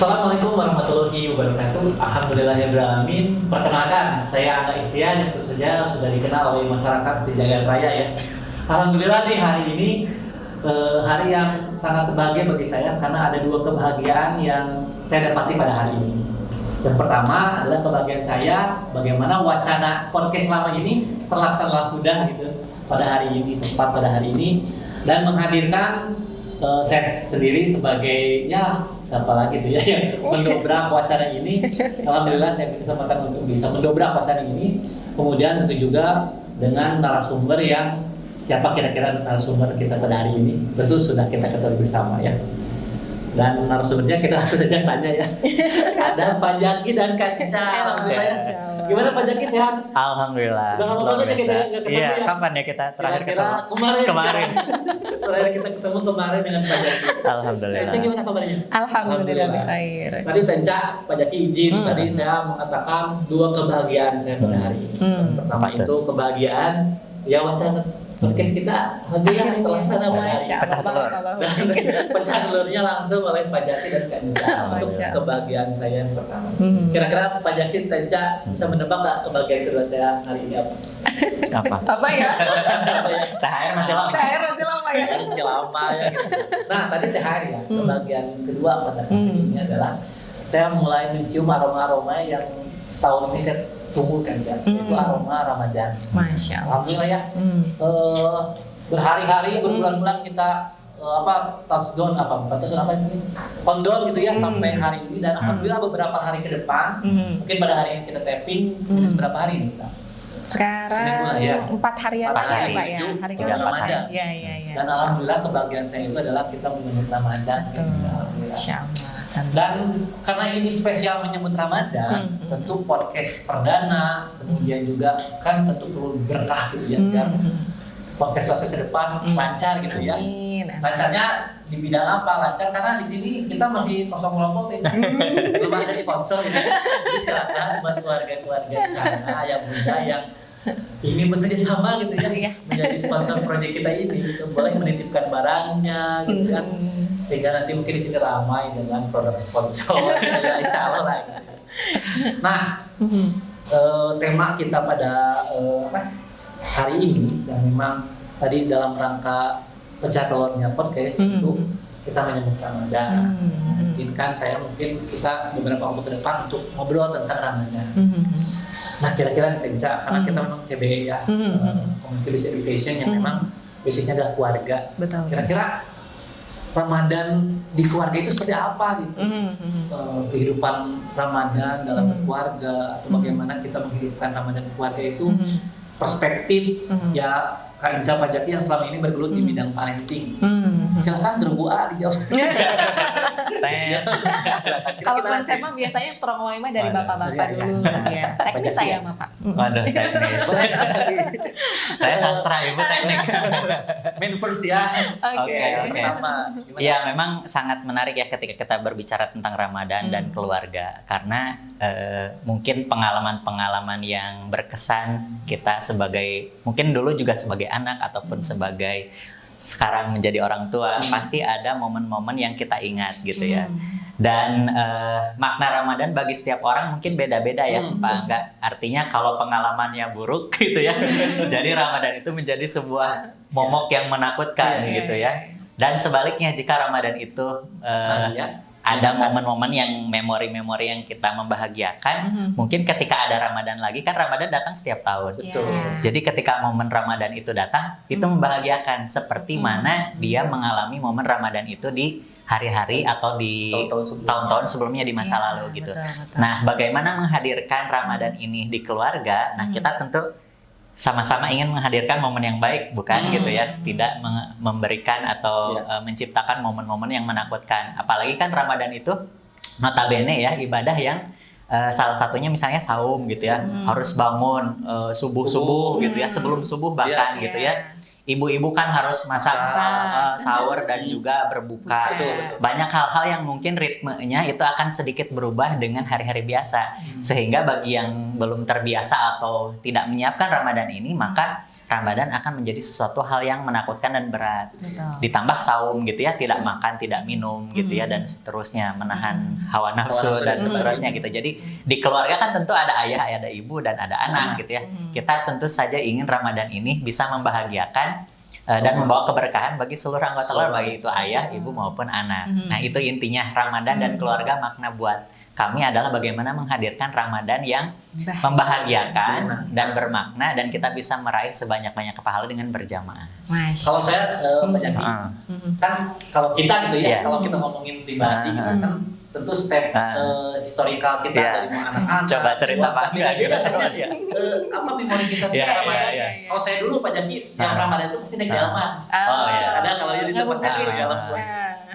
Assalamualaikum warahmatullahi wabarakatuh. Alhamdulillahirrahmanirrahim. Perkenalkan, saya Angga Ikhtiar yang tentu saja sudah dikenal oleh masyarakat sejagat raya ya. Alhamdulillah nih hari ini hari yang sangat berbahagia bagi saya karena ada dua kebahagiaan yang saya dapati pada hari ini. Yang pertama adalah kebahagiaan saya bagaimana wacana podcast selama ini terlaksana sudah gitu pada hari ini, tepat pada hari ini, dan menghadirkan saya sendiri sebagai siapa lagi tuh ya yang mendobrak wacana ini. Alhamdulillah saya berkesempatan untuk bisa mendobrak wacana ini. Kemudian tentu juga dengan narasumber yang siapa kira-kira narasumber kita pada hari ini. Tentu sudah kita ketahui bersama ya. Dan narasumbernya kita langsung saja tanya ya. Ada Pak Jaki dan Kak Ica. Alhamdulillah ya. Gimana Pak Jaki, sehat? Alhamdulillah. Udah lama banget ya kita ketemu iya, ya. kapan ya kita terakhir Kira-kira ketemu? Kemarin. Terakhir kita ketemu kemarin dengan Pak Jaki. Alhamdulillah. Kak Ica gimana kabarnya? Alhamdulillah bikhair. Tadi Tenca, Pak Jaki izin. Tadi saya mengatakan dua kebahagiaan saya pada hari ini. Pertama itu kebahagiaan ya wacana podcast kita alhamdulillah terlaksana pada hari ini. Pecah telur. Dan pecah telurnya langsung oleh Pak Jaki dan Kak Ica untuk kebahagiaan saya yang pertama. Kira-kira Pak Jaki, Tenca bisa menebak nggak kebahagiaan kedua saya hari ini apa? Apa ya? Apa ya? THR masih lama. THR masih lama ya. Masih lama ya gitu. Nah tadi THR ya, kebahagiaan kedua pada hari ini adalah saya mulai mencium aroma-aroma yang setahun ini saya tunggu kan ya, itu aroma Ramadan. Masya Allah. Alhamdulillah ya. Berhari-hari, berbulan-bulan kita countdown countdown gitu ya sampai hari ini, dan alhamdulillah beberapa hari ke depan, mungkin pada hari ini kita tapping, minus berapa hari ini kita? Sekarang Seminggu lah ya. 4 harian 4 lagi ya hari, Pak ya. tujuh, Hari tujuh ke-4 Ramadan. ya. Dan alhamdulillah kebahagiaan saya itu adalah kita menyambut Ramadan. Masya Allah. Dan karena ini spesial menyambut Ramadan, tentu podcast perdana, kemudian juga kan tentu perlu berkah gitu ya, biar podcast fase ke depan lancar gitu ya. Amin. Lancarnya di bidang apa? Lancar karena di sini kita masih kosong kelompok ya. Belum ada sponsor gitu. Jadi silakan buat keluarga-keluarga di sana yang muda yang ingin bekerja sama gitu ya, menjadi sponsor proyek kita ini gitu. Boleh menitipkan barangnya gitu kan, sehingga nanti mungkin di sini ramai dengan produk sponsor ya, insya Allah lah gitu. Nah tema kita pada hari ini yang memang tadi dalam rangka pecah telurnya podcast itu kita menyambut Ramadan. Izinkan saya mungkin kita beberapa waktu ke depan untuk ngobrol tentang Ramadan. Nah kira-kira nih Tenca, karena kita memang CBE ya, Community Based Education yang memang basicnya adalah keluarga. Betul. Kira-kira Ramadan di keluarga itu seperti apa gitu? Kehidupan Ramadan dalam keluarga, atau bagaimana kita menghidupkan Ramadan keluarga itu, perspektif ya Kak Ica, Pak Jaki yang selama ini bergelut di bidang parenting. Silakan berbua dijawab. Kalau konsep mah biasanya strong way mah dari bapak-bapak dulu ya. Teknis saya mah Pak. Waduh, teknis. Saya sastra, ibu teknik. Main first ya. Oke. Pertama. Iya, memang sangat menarik ya ketika kita berbicara tentang Ramadan dan keluarga, karena mungkin pengalaman-pengalaman yang berkesan kita sebagai, mungkin dulu juga sebagai anak ataupun sebagai sekarang menjadi orang tua, pasti ada momen-momen yang kita ingat gitu ya. Dan makna Ramadan bagi setiap orang mungkin beda-beda ya Pak Angga. Artinya kalau pengalamannya buruk gitu ya, jadi Ramadan itu menjadi sebuah momok yang menakutkan gitu ya. Dan sebaliknya jika Ramadan itu ada momen-momen yang memori-memori yang kita membahagiakan, mungkin ketika ada Ramadan lagi, kan Ramadan datang setiap tahun. Betul. Jadi ketika momen Ramadan itu datang, itu membahagiakan seperti mana dia mengalami momen Ramadan itu di hari-hari atau di tahun-tahun sebelumnya di masa lalu gitu. Betul. Nah, bagaimana menghadirkan Ramadan ini di keluarga? Nah, kita tentu sama-sama ingin menghadirkan momen yang baik, bukan gitu ya, tidak memberikan atau menciptakan momen-momen yang menakutkan. Apalagi kan Ramadan itu notabene ya ibadah yang salah satunya misalnya saum gitu ya, harus bangun subuh gitu ya, sebelum subuh bahkan gitu ya. Ibu-ibu kan harus masak sahur dan juga berbuka. Banyak hal-hal yang mungkin ritmenya itu akan sedikit berubah dengan hari-hari biasa. Sehingga bagi yang belum terbiasa atau tidak menyiapkan Ramadan ini, maka Ramadan akan menjadi sesuatu hal yang menakutkan dan berat. Betul. Ditambah saum gitu ya, tidak makan, tidak minum gitu ya, dan seterusnya, menahan hawa nafsu dan seterusnya gitu. Jadi di keluarga kan tentu ada ayah, ada ibu, dan ada anak gitu ya. Kita tentu saja ingin Ramadan ini bisa membahagiakan dan membawa keberkahan bagi seluruh anggota keluarga, baik itu ayah, ibu maupun anak. Nah, itu intinya Ramadan dan keluarga. Makna buat kami adalah bagaimana menghadirkan Ramadan yang membahagiakan dan bermakna, dan kita bisa meraih sebanyak-banyak pahala dengan berjamaah. Kalau saya banyak kan kalau kita gitu ya, kalau kita ngomongin pribadi gitu kan tentu step historical kita dari anak-anak. Coba cerita Pak. Apa memori kita di Ramadan? Kalau saya dulu Pak Jaki, yang Ramadan itu pasti naik delman. Ada kalau dia di tempat saya di dalam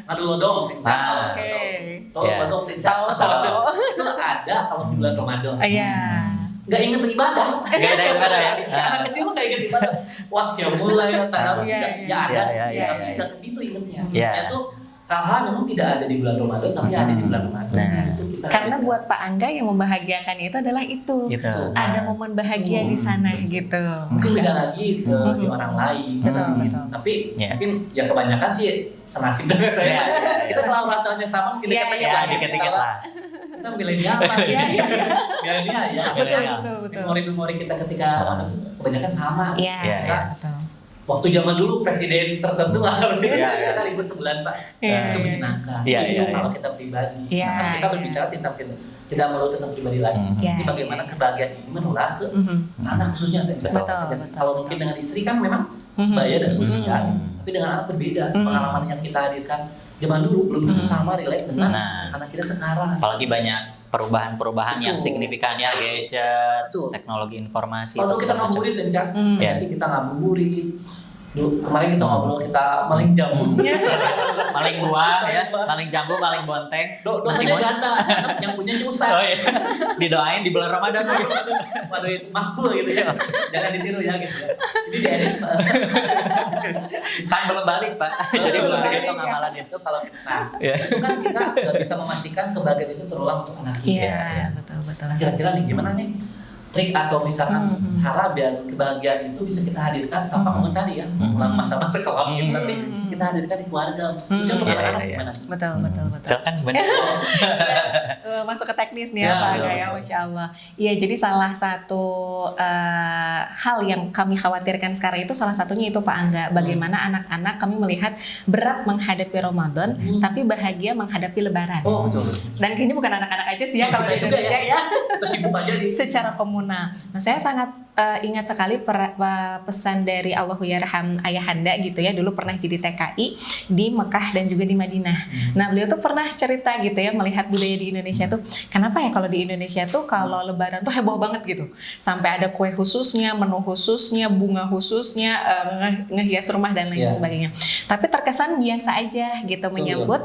Madu Lodong, Tahu itu ada kalau di bulan Ramadan. Nggak inget ibadah. Nggak ada ibadah ya. Anak kecil nggak inget ibadah. Wah, ya mulai tarawih nggak ada sih, tapi nggak ke situ ingetnya. Itu hal-hal memang tidak ada di bulan Ramadan, tapi ada di bulan Ramadan. Karena buat Pak Angga yang membahagiakan itu adalah itu. Ada momen bahagia di sana gitu. Mungkin beda lagi di orang lain. Betul. Tapi mungkin ya kebanyakan sih senasib dengan saya. Kita kelamaan tahun yang sama mungkin dikit-dikit lah. Kita milenial milenial ya. Betul. Memori kita ketika kebanyakan sama. Betul. Waktu zaman dulu presiden tertentu lah kita libur sebulan Pak, itu menyenangkan. Kalau kita pribadi, kan kita berbicara tentang tidak melulu tentang pribadi lain. Ini bagaimana kebahagiaan ini menular ke anak khususnya. Kalau mungkin dengan istri kan memang sebaya dan sosial, tapi dengan anak berbeda. Pengalaman yang kita hadirkan zaman dulu belum tentu sama relate dengan anak kita sekarang. Apalagi banyak perubahan-perubahan yang signifikan ya, gadget, teknologi informasi. Kalau kita ngabuburit nanti kita ngabuburit. Dulu kemarin kita ngobrol, kita maling jambu, maling buah ya, maling jambu, maling bonteng. Dosanya ganda, yang punya Ustaz. Didoain di bulan Ramadan. Waduh itu makbul gitu ya. Jangan ditiru ya gitu ya. Jadi diedit kan belum balik Pak. Jadi belum dihitung amalannya. Itu kalau itu kan kita nggak bisa memastikan kebahagiaan itu terulang untuk anak kita. Betul. Kira-kira nih gimana nih trik atau misalkan cara biar kebahagiaan itu bisa kita hadirkan tanpa komentari ya, ulang masa-masa kelam tapi kita hadirkan di keluarga. Itu anak gimana? Betul. Silakan benar. Masuk ke teknis nih ya Pak Angga ya, Masya Allah. Iya, jadi salah satu hal yang kami khawatirkan sekarang itu salah satunya itu Pak Angga, bagaimana anak-anak kami melihat berat menghadapi Ramadan, tapi bahagia menghadapi Lebaran. Betul. Dan kayaknya bukan anak-anak aja sih ya kalau di Indonesia ya. Terus sibuk aja secara komunal. Nah, saya sangat ingat sekali pesan dari Allahu Yarham Ayahanda gitu ya, dulu pernah jadi TKI di Mekah dan juga di Madinah. Nah, beliau tuh pernah cerita gitu ya, melihat budaya di Indonesia tuh, kenapa ya kalau di Indonesia tuh kalau Lebaran tuh heboh banget gitu, sampai ada kue khususnya, menu khususnya, bunga khususnya, ngehias rumah dan lain sebagainya. Tapi terkesan biasa aja gitu menyambut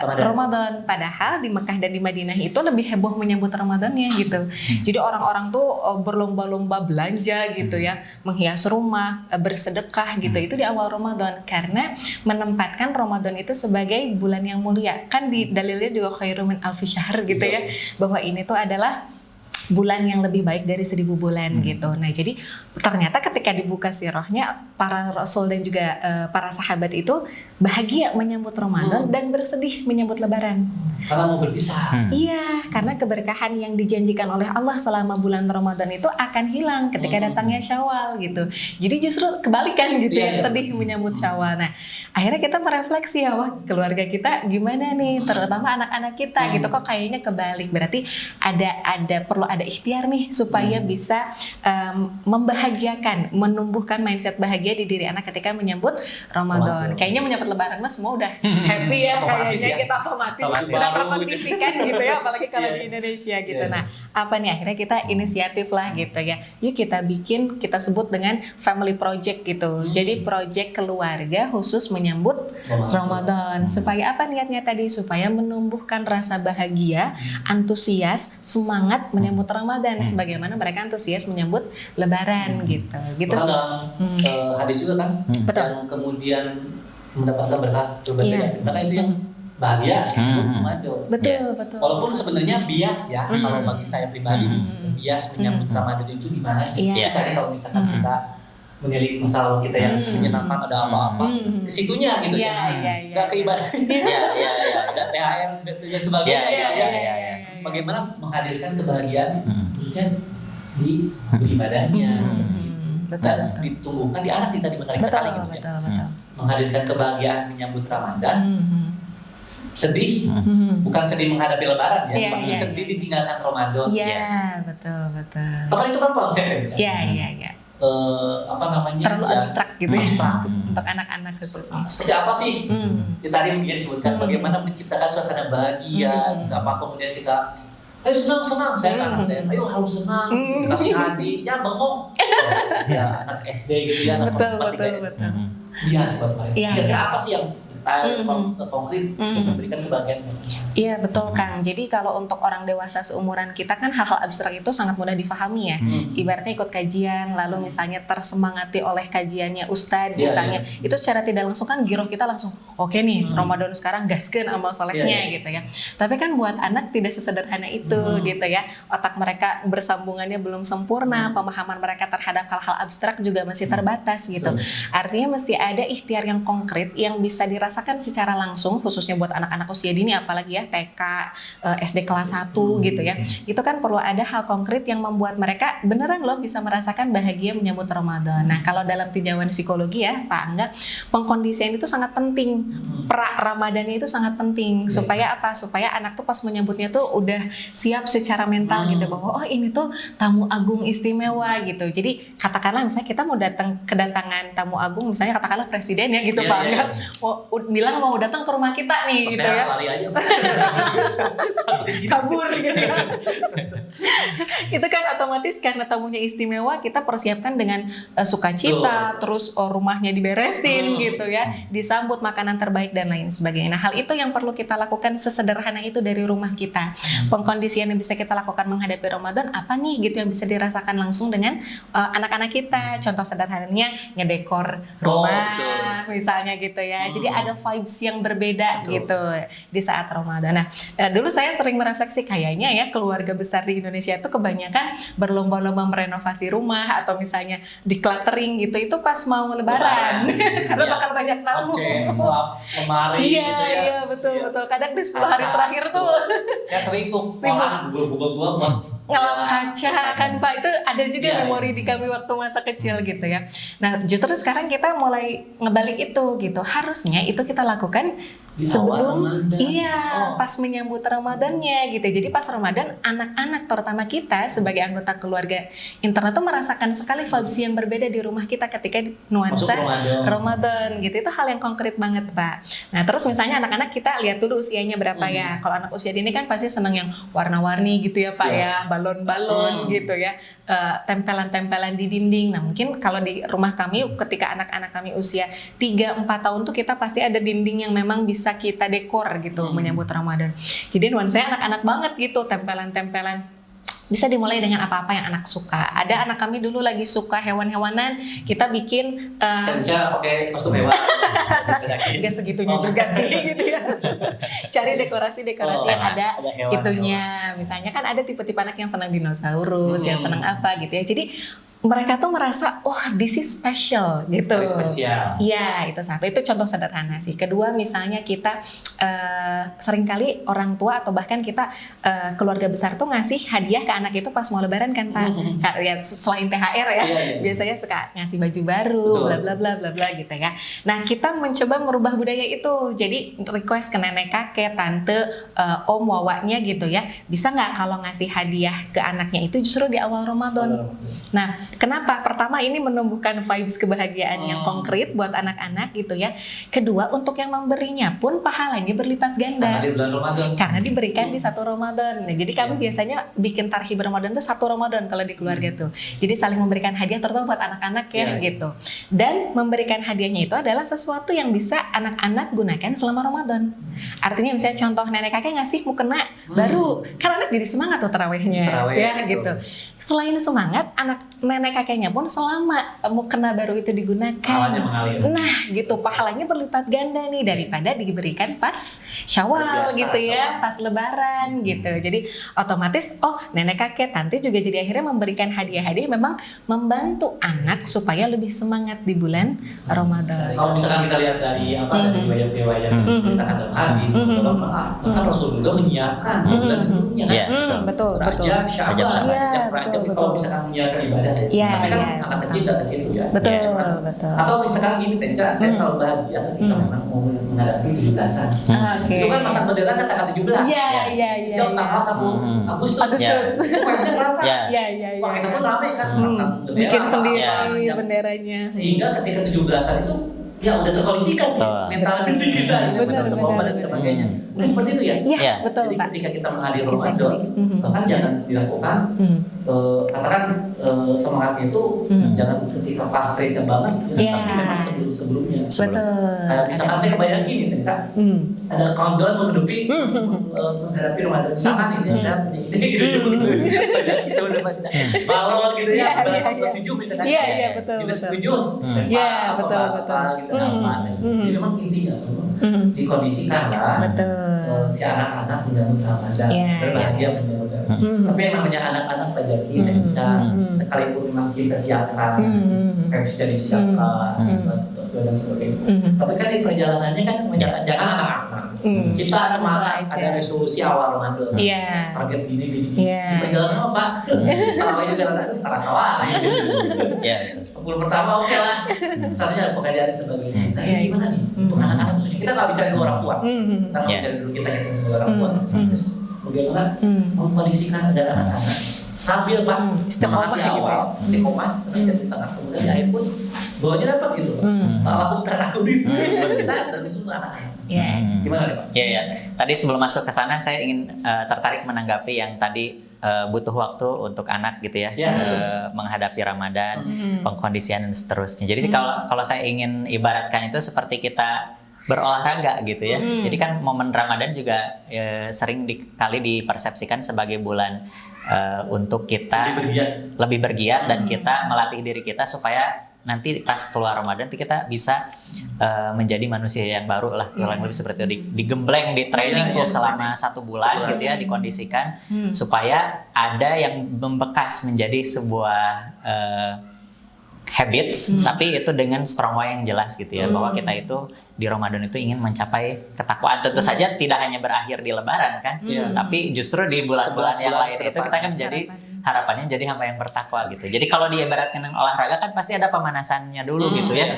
Ramadan. Padahal di Mekah dan di Madinah itu lebih heboh menyambut Ramadannya gitu. Jadi orang-orang tuh berlomba-lomba belanja gitu ya, menghias rumah, bersedekah gitu. Itu di awal Ramadan karena menempatkan Ramadan itu sebagai bulan yang mulia. Kan di dalilnya juga khairum min alfi syahr gitu ya, bahwa ini tuh adalah bulan yang lebih baik dari 1000 bulan gitu. Nah, jadi ternyata ketika dibuka sirahnya, para rasul dan juga para sahabat itu bahagia menyambut Ramadan dan bersedih menyambut Lebaran. Karena mau berpisah. Iya, karena keberkahan yang dijanjikan oleh Allah selama bulan Ramadan itu akan hilang ketika datangnya Syawal gitu. Jadi justru kebalikan gitu ya, sedih menyambut Syawal. Nah, akhirnya kita merefleksi ya, wah keluarga kita gimana nih, terutama anak-anak kita gitu, kok kayaknya kebalik. Berarti perlu ada ikhtiar nih supaya bisa membahagiakan, menumbuhkan mindset bahagia di diri anak ketika menyambut Ramadan. Kayaknya menyambut Lebaran mas semua udah happy ya, kayaknya kita otomatis sudah terkondisikan gitu ya, apalagi kalau di Indonesia gitu. Nah, apa nih akhirnya kita inisiatif lah gitu ya. Yuk kita bikin, kita sebut dengan family project gitu. Jadi project keluarga khusus menyambut Ramadan. Supaya apa niatnya tadi? Supaya menumbuhkan rasa bahagia, antusias, semangat menyambut Ramadan sebagaimana mereka antusias menyambut Lebaran gitu. Gitu sih. Dalam hadis juga kan, yang kemudian mendapatkan berkah berbeda. Maka itu yang bahagia Ramadan. Betul. Walaupun sebenarnya bias ya, kalau bagi saya pribadi bias menyambut Ramadan itu gimana? Tadi kalau misalkan kita menyelidiki masa lalu kita yang menyenangkan, ada apa-apa ke situnya gitu nggak ke ibadahnya, ada THR dan sebagainya bagaimana menghadirkan kebahagiaan khususnya di ibadahnya dan ditumbuhkan di anak kita, di menarik sekali gitu betul. menghadirkan kebahagiaan menyambut Ramadan. Sedih, bukan sedih menghadapi Lebaran ya, tapi sedih ditinggalkan Ramadan. Iya, betul. Kan itu kan konsepnya. Iya. Apa namanya? Terlalu abstrak gitu ya. Abstrak. Untuk anak-anak khususnya. Seperti apa sih? Ya, tadi mungkin disebutkan bagaimana menciptakan suasana bahagia, apa kemudian kita ayo senang, saya kan anak saya, ayo harus senang, dikasih hadis, ya bengong. Ya anak SD gitu ya, anak betul. biasa buat mereka. Iya. Kira-kira apa sih yang konkret untuk memberikan kebahagiaan? Iya betul Kang. Jadi kalau untuk orang dewasa seumuran kita kan hal-hal abstrak itu sangat mudah difahami ya. Ibaratnya ikut kajian, lalu misalnya tersemangati oleh kajiannya ustadz misalnya, itu secara tidak langsung kan giroh kita langsung oke nih Ramadan sekarang gaskeun amal solehnya gitu ya. Tapi kan buat anak tidak sesederhana itu gitu ya. Otak mereka bersambungannya belum sempurna, pemahaman mereka terhadap hal-hal abstrak juga masih terbatas gitu. Artinya mesti ada ikhtiar yang konkret yang bisa dirasakan secara langsung, khususnya buat anak-anak usia dini apalagi ya TK, SD kelas 1 gitu ya. Itu kan perlu ada hal konkret yang membuat mereka beneran loh bisa merasakan bahagia menyambut Ramadan. Nah, kalau dalam tinjauan psikologi ya Pak Angga, pengkondisian itu sangat penting. Pra-Ramadannya itu sangat penting supaya apa? Supaya anak tuh pas menyambutnya tuh udah siap secara mental gitu bahwa oh ini tuh tamu agung istimewa gitu. Jadi katakanlah misalnya kita mau kedatangan tamu agung misalnya katakanlah presiden ya gitu Pak Angga. Bilang mau datang ke rumah kita nih gitu ya. Lari aja. Kabur gitu ya. Itu kan otomatis karena tamunya istimewa kita persiapkan dengan sukacita, terus rumahnya diberesin gitu ya, disambut makanan terbaik dan lain sebagainya. Nah, hal itu yang perlu kita lakukan sesederhana itu dari rumah kita. Pengkondisian yang bisa kita lakukan menghadapi Ramadan apa nih gitu yang bisa dirasakan langsung dengan anak-anak kita. Contoh sederhananya ngedekor rumah misalnya gitu ya. Jadi ada vibes yang berbeda gitu di saat Ramadan. Nah, dulu saya sering merefleksi kayaknya ya keluarga besar di Indonesia itu kebanyakan berlomba-lomba merenovasi rumah atau misalnya decluttering gitu itu pas mau Lebaran karena bakal banyak tamu. Lemari gitu ya. Iya betul. Kadang di 10 hari terakhir tuh kayak sering tuh orang gua ngelap kaca kan Pak, itu ada juga memori di kami waktu masa kecil gitu ya. Nah, justru sekarang kita mulai ngebalik itu gitu. Harusnya itu kita lakukan sebelum pas menyambut Ramadannya gitu. Jadi pas Ramadan anak-anak terutama kita sebagai anggota keluarga internet tuh merasakan sekali vibes yang berbeda di rumah kita ketika nuansa Ramadan gitu. Itu hal yang konkret banget Pak. Nah terus misalnya anak-anak kita lihat dulu usianya berapa ya. Kalau anak usia dini kan pasti senang yang warna-warni gitu ya Pak ya, balon-balon gitu ya, tempelan-tempelan di dinding. Nah mungkin kalau di rumah kami ketika anak-anak kami usia 3-4 tahun tuh kita pasti ada dinding yang memang bisa kita dekor gitu menyambut Ramadan. Jadi nuansanya anak-anak banget gitu, tempelan-tempelan. Bisa dimulai dengan apa-apa yang anak suka. Ada anak kami dulu lagi suka hewan-hewanan, kita bikin bisa pakai kostum hewan. Gak segitunya juga sih gitu ya. Cari dekorasi-dekorasi yang ada itunya. Misalnya kan ada tipe-tipe anak yang senang dinosaurus, yang senang apa gitu ya. Jadi mereka tuh merasa, this is special gitu. Spesial. Iya, itu satu. Itu contoh sederhana sih. Kedua, misalnya kita seringkali orang tua atau bahkan kita keluarga besar tuh ngasih hadiah ke anak itu pas mau Lebaran kan Pak. Ya, selain THR ya, biasanya suka ngasih baju baru, bla bla bla bla bla gitu ya. Nah, kita mencoba merubah budaya itu. Jadi request ke nenek kakek, tante, om, wawaknya gitu ya. Bisa nggak kalau ngasih hadiah ke anaknya itu justru di awal Ramadan? Nah, kenapa? Pertama ini menumbuhkan vibes kebahagiaan yang konkret buat anak-anak gitu ya. Kedua, untuk yang memberinya pun pahalanya berlipat ganda. Karena di bulan Ramadan. Karena diberikan di satu Ramadan. Nah, jadi kami biasanya bikin tarhib Ramadan itu satu Ramadan kalau di keluarga tuh. Jadi saling memberikan hadiah terutama buat anak-anak ya gitu. Dan memberikan hadiahnya itu adalah sesuatu yang bisa anak-anak gunakan selama Ramadan. Artinya misalnya contoh nenek kakek ngasih mukena baru, kan anak jadi semangat tuh tarawehnya ya gitu. Selain semangat, nenek kakeknya pun selama mukena baru itu digunakan. Pahalanya mengalir. Nah, gitu pahalanya berlipat ganda nih daripada diberikan pas Syawal Biasa, gitu ya, pas Lebaran gitu. Jadi otomatis nenek kakek tante juga jadi akhirnya memberikan hadiah-hadiah memang membantu anak supaya lebih semangat di bulan Ramadan. Kalau misalkan kita lihat dari dari riwayat-riwayat ceritakan dalam hadis, bahkan Rasul juga menyiapkan bulan sebelumnya kan. Iya, Betul. Rajab, Sya'ban, Rajab, Sya'ban. sejak Iya, Rajab betul, kalau misalkan menyiapkan ibadah ya. Iya, Tapi kan iya. anak kecil nggak ke situ ya. Betul, Ya, kan? betul. Atau misalkan gini, Tenca, saya selalu bahagia ketika memang mau menghadapi 17-an. Oke. Itu kan masa modern kan tanggal 17. Iya. Itu tanggal 1 Agustus. Agustus. Itu kayaknya kerasa. Iya. Iya. Wah, kita pun rame kan pasang bendera, Bikin sendiri apa, benderanya. sehingga ketika 17-an itu ya udah terkondisikan Betul. mental fisik kita Benar, dan sebagainya. Nah, seperti itu ya. Iya, Iya. betul Jadi Pak. ketika kita menghadiri Ramadan, Exactly. bahkan jangan dilakukan katakan semangatnya itu jangan ketika pas trade banget, Iya. tapi memang sebelumnya. Betul. Kayak misalkan saya kebayang gini, Tenta, ada kawan-kawan menghadapi menghadapi Ramadan. Misalkan ini saya punya ide, saya udah baca balon gitu ya, Iya. 7 misalkan. Iya, betul, Minus betul. 7. Iya, betul. Gitu, Jadi memang intinya dikondisikan lah. Betul. Si anak-anak menyambut Ramadan, Iya. berbahagia menyambut Ramadan. Tapi yang namanya anak-anak belajar kita bisa sekalipun memang kita siapkan, harus jadi siapkan, dan sebagainya. Tapi kan di perjalanannya kan jangan anak-anak. Kita semangat aja. ada resolusi awal Ramadan. Iya. Target gini. Iya. Di perjalanan apa? Tarawih juga aduh salah salah. Iya. 10 pertama oke lah. Misalnya ada pekerjaan dan sebagainya. Nah Iya. ini gimana nih? Untuk anak-anak khususnya kita nggak bicara dulu orang tua. Kita nggak bicara dulu kita sebagai orang tua. Terus bagaimana mengkondisikan ada anak-anak sambil Pak Istiqomah semangat di gitu awal, ya. istiqomah semangat di tengah, kemudian di akhir pun bawahnya dapat gitu. Tak lakukan aku di kita dan untuk anak-anak. Iya. Gimana nih Pak? Iya. Tadi sebelum masuk ke sana saya ingin tertarik menanggapi yang tadi butuh waktu untuk anak gitu ya, Ya, betul. menghadapi Ramadan, pengkondisian dan seterusnya. Jadi kalau saya ingin ibaratkan itu seperti kita berolahraga gitu ya. Jadi kan momen Ramadan juga sering kali dipersepsikan sebagai bulan untuk kita lebih bergiat dan kita melatih diri kita supaya nanti pas keluar Ramadan kita bisa menjadi manusia yang baru lah, kurang lebih seperti itu, digembleng, di training tuh selama 1 bulan gitu ya, dikondisikan supaya ada yang membekas menjadi sebuah habits, tapi itu dengan strong way yang jelas gitu ya, bahwa kita itu di Ramadan itu ingin mencapai ketakwaan. Tentu saja tidak hanya berakhir di Lebaran kan, tapi justru di bulan-bulan yang lain itu kita kan menjadi harapannya jadi hamba yang bertakwa gitu. Jadi kalau diibaratkan dengan olahraga kan pasti ada pemanasannya dulu gitu ya.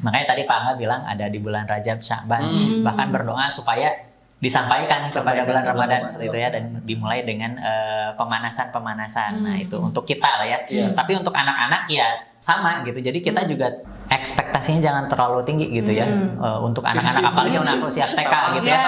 Makanya tadi Pak Angga bilang ada di bulan Rajab, Sya'ban, bahkan berdoa supaya disampaikan kepada bulan Ramadan seperti itu ya, dan dimulai dengan pemanasan. Nah itu untuk kita lah ya. Tapi untuk anak-anak ya sama gitu. Jadi kita juga ekspektasinya jangan terlalu tinggi gitu ya, untuk anak-anak, apalagi yang aku siap TK gitu ya.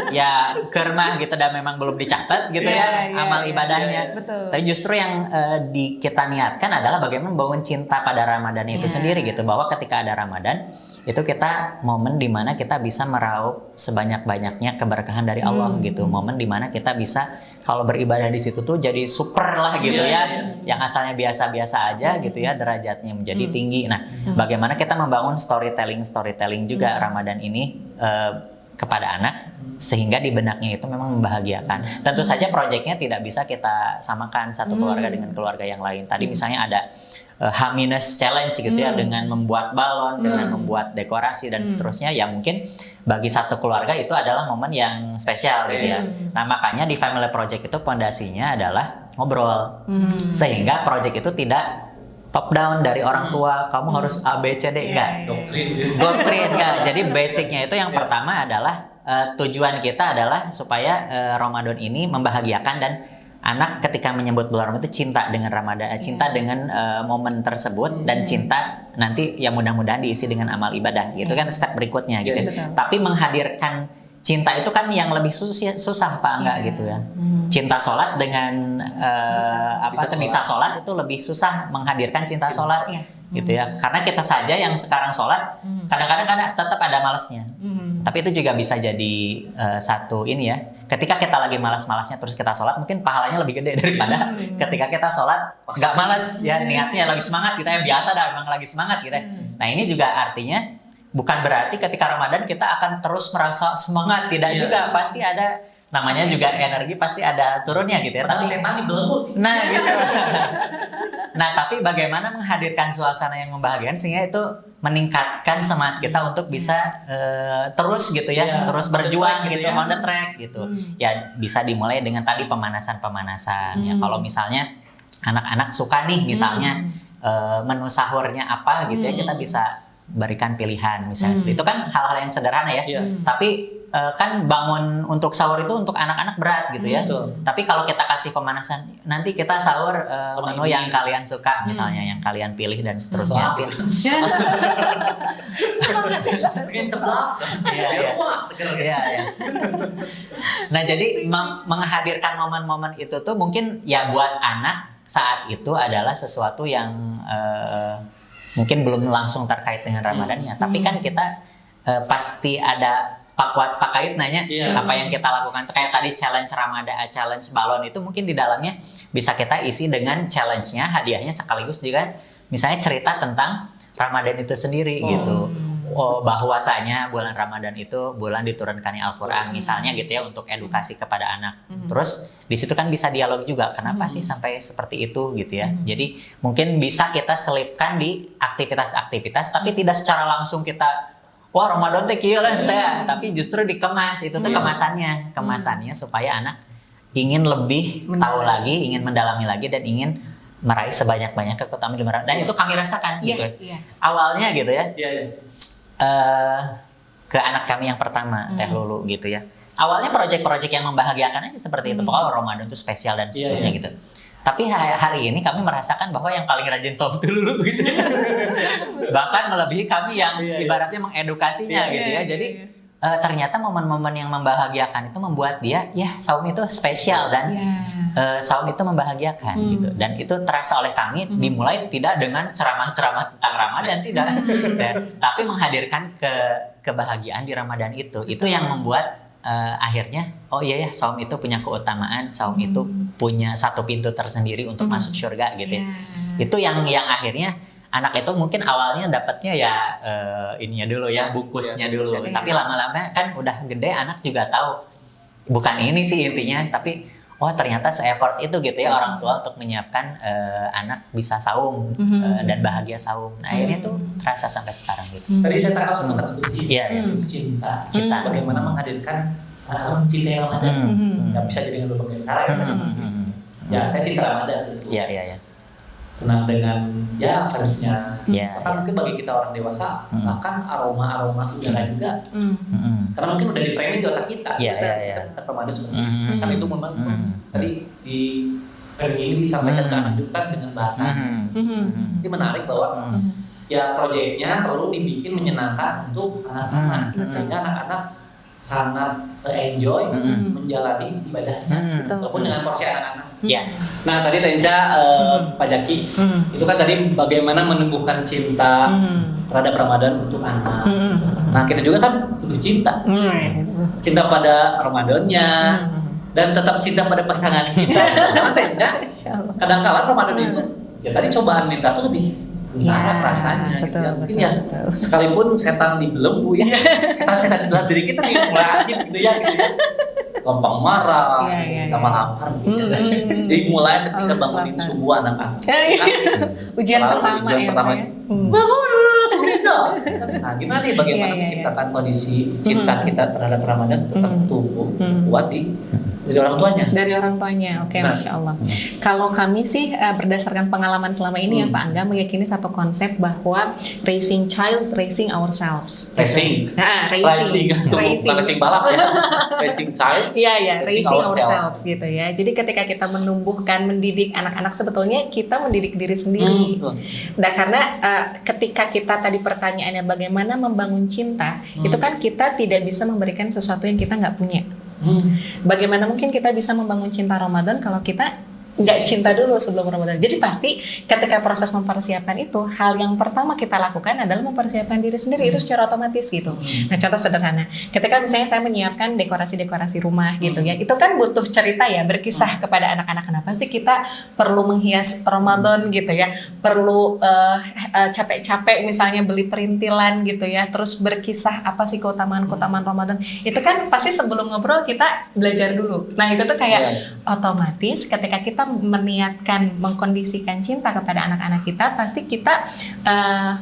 Ya kermah gitu dan memang belum dicatat gitu ya amal ibadahnya. Betul. Tapi justru yang kita niatkan adalah bagaimana membangun cinta pada Ramadan itu sendiri gitu, bahwa ketika ada Ramadan itu kita momen dimana kita bisa meraup sebanyak-banyaknya keberkahan dari Allah gitu, momen dimana kita bisa kalau beribadah di situ tuh jadi super lah gitu ya, yang asalnya biasa-biasa aja gitu ya, derajatnya menjadi tinggi. Nah, bagaimana kita membangun storytelling juga Ramadan ini kepada anak sehingga di benaknya itu memang membahagiakan. Tentu saja proyeknya tidak bisa kita samakan satu keluarga dengan keluarga yang lain. Tadi misalnya ada H- challenge gitu ya, dengan membuat balon, dengan membuat dekorasi dan seterusnya, ya mungkin bagi satu keluarga itu adalah momen yang spesial gitu ya. Nah makanya di Family Project itu pondasinya adalah ngobrol, sehingga project itu tidak top down dari orang tua, kamu harus A B C D, enggak, doktrin enggak. Jadi basicnya itu yang pertama adalah tujuan kita adalah supaya Ramadan ini membahagiakan, dan anak ketika menyebut bulan Ramadan itu cinta dengan Ramadan, cinta dengan momen tersebut, dan cinta nanti yang mudah-mudahan diisi dengan amal ibadah gitu kan, step berikutnya gitu. Tapi menghadirkan cinta itu kan yang lebih susah Pak Angga gitu ya. Cinta sholat dengan bisa sholat itu lebih susah menghadirkan cinta sholat gitu ya. Karena kita saja yang sekarang sholat kadang-kadang tetap ada malasnya. Tapi itu juga bisa jadi satu ini ya. Ketika kita lagi malas-malasnya terus kita sholat, mungkin pahalanya lebih gede daripada ketika kita sholat nggak malas ya, niatnya lagi semangat kita, yang biasa dah memang lagi semangat gitu. Nah ini juga artinya bukan berarti ketika Ramadan kita akan terus merasa semangat, tidak Iya. juga, pasti ada namanya juga energi, pasti ada turunnya gitu ya. Padahal Tapi setan dibelenggu. nah gitu. Nah, tapi bagaimana menghadirkan suasana yang membahagiakan sehingga itu meningkatkan semangat kita untuk bisa terus gitu ya, Iya, terus on the berjuang track gitu, gitu ya. on the track gitu. Ya bisa dimulai dengan tadi pemanasan. Ya kalau misalnya anak-anak suka nih misalnya menu sahurnya apa gitu ya, kita bisa berikan pilihan misalnya seperti itu, kan hal-hal yang sederhana ya. Iya. Tapi kan bangun untuk sahur itu untuk anak-anak berat gitu ya. Betul. Tapi kalau kita kasih pemanasan, nanti kita sahur menu ini. yang kalian suka misalnya, yang kalian pilih dan seterusnya. Wah. Mungkin sebelah. Iya, iya. Wah, seger. Iya, iya. Nah, jadi menghadirkan momen-momen itu tuh mungkin ya buat anak saat itu adalah sesuatu yang mungkin belum langsung terkait dengan Ramadannya, tapi kan kita pasti ada Pak Kait nanya Iya. apa yang kita lakukan itu kayak tadi challenge Ramadan, challenge balon itu mungkin di dalamnya bisa kita isi dengan challenge-nya, hadiahnya sekaligus juga misalnya cerita tentang Ramadan itu sendiri gitu. Oh, bahwasanya bulan Ramadan itu bulan diturunkannya Al-Qur'an misalnya gitu ya, untuk edukasi kepada anak. Terus di situ kan bisa dialog juga, kenapa sih sampai seperti itu gitu ya. Jadi mungkin bisa kita selipkan di aktivitas-aktivitas, tapi tidak secara langsung kita wah Ramadan teh kieu lah teh, tapi justru dikemas itu tuh kemasannya supaya anak ingin lebih tahu lagi, ingin mendalami lagi dan ingin meraih sebanyak-banyaknya keutamaan di Ramadan. Dan itu kami rasakan gitu. Iya. Awalnya gitu ya. Iya, iya. Ke anak kami yang pertama, Teh Lulu gitu ya. Awalnya proyek-proyek yang membahagiakan aja seperti itu. Pokoknya Ramadan itu spesial dan seterusnya gitu. Tapi hari ini kami merasakan bahwa yang paling rajin sholat itu Lulu gitu. Bahkan melebihi kami yang ibaratnya mengedukasinya gitu ya. Jadi ternyata momen-momen yang membahagiakan itu membuat dia ya saum itu spesial dan saum itu membahagiakan gitu. Dan itu terasa oleh kami dimulai tidak dengan ceramah-ceramah tentang Ramadan, tidak. Tapi menghadirkan kebahagiaan di Ramadan itu yang membuat akhirnya oh iya ya, saum itu punya keutamaan, saum itu punya satu pintu tersendiri untuk masuk surga gitu ya. Itu yang akhirnya anak itu mungkin awalnya dapatnya ya ininya dulu ya, bungkusnya dulu. Tapi lama-lama kan udah gede, anak juga tahu bukan ini sih intinya, tapi oh ternyata se-effort itu gitu ya orang tua untuk menyiapkan anak bisa saum dan bahagia saum. Nah akhirnya tuh terasa sampai sekarang gitu. Tadi saya tangkap satu kata kunci. Iya, iya. Cinta. Bagaimana menghadirkan anak mencintai Ramadan. Nggak bisa jadi dengan berbagai cara ya. Ya, saya cinta Ramadan. Iya, iya, iya. Senang dengan ya vibes-nya. Iya, Bahkan mungkin bagi kita orang dewasa, bahkan aroma udara juga. Karena mungkin udah di framing di otak kita. Iya, Terus iya, iya. kita Ramadan seperti itu. Kan itu memang tadi di framing ini disampaikan ke anak juga dengan bahasa. Ini menarik bahwa ya proyeknya perlu dibikin menyenangkan untuk anak-anak. Sehingga anak-anak sangat enjoy menjalani ibadahnya. Walaupun dengan porsi anak-anak. Iya. Nah tadi Tenca, Pak Jaki, itu kan tadi bagaimana menumbuhkan cinta terhadap Ramadan untuk anak. Nah kita juga kan butuh cinta, cinta pada Ramadannya dan tetap cinta pada pasangan kita. Karena Tenca, kadang-kala Ramadan itu ya tadi cobaan minta tuh lebih enak rasanya. Gitu ya. Mungkin ya sekalipun setan dibelenggu ya, setan dalam diri kita mulai aktif gitu ya. Gampang marah, gampang lapar gitu. Jadi mulai ketika bangunin subuh anak-anak. Ujian pertama ya. Bangun dong. Nah, gimana nih bagaimana menciptakan kondisi cinta kita terhadap Ramadan tetap tumbuh kuat dari orang tuanya? Dari orang tuanya, oke, Masya Allah. Kalau kami sih berdasarkan pengalaman selama ini ya Pak Angga meyakini satu konsep bahwa raising child, raising ourselves. Racing. Nah, racing balap ya. Racing child. Iya, raising ourselves gitu ya. Jadi ketika kita menumbuhkan, mendidik anak-anak sebetulnya kita mendidik diri sendiri. Nah, karena ketika kita tadi pertanyaannya bagaimana membangun cinta, itu kan kita tidak bisa memberikan sesuatu yang kita nggak punya. Bagaimana mungkin kita bisa membangun cinta Ramadan kalau kita nggak cinta dulu sebelum Ramadan. Jadi pasti ketika proses mempersiapkan itu, hal yang pertama kita lakukan adalah mempersiapkan diri sendiri, itu secara otomatis gitu. Nah contoh sederhana, ketika misalnya saya menyiapkan dekorasi-dekorasi rumah gitu ya, itu kan butuh cerita ya, berkisah kepada anak-anak. Kenapa sih kita perlu menghias Ramadan gitu ya, perlu capek-capek misalnya beli perintilan gitu ya, terus berkisah apa sih keutamaan-keutamaan Ramadan. Itu kan pasti sebelum ngobrol kita belajar dulu. Nah itu tuh kayak otomatis ketika kita meniatkan, mengkondisikan cinta kepada anak-anak kita, pasti kita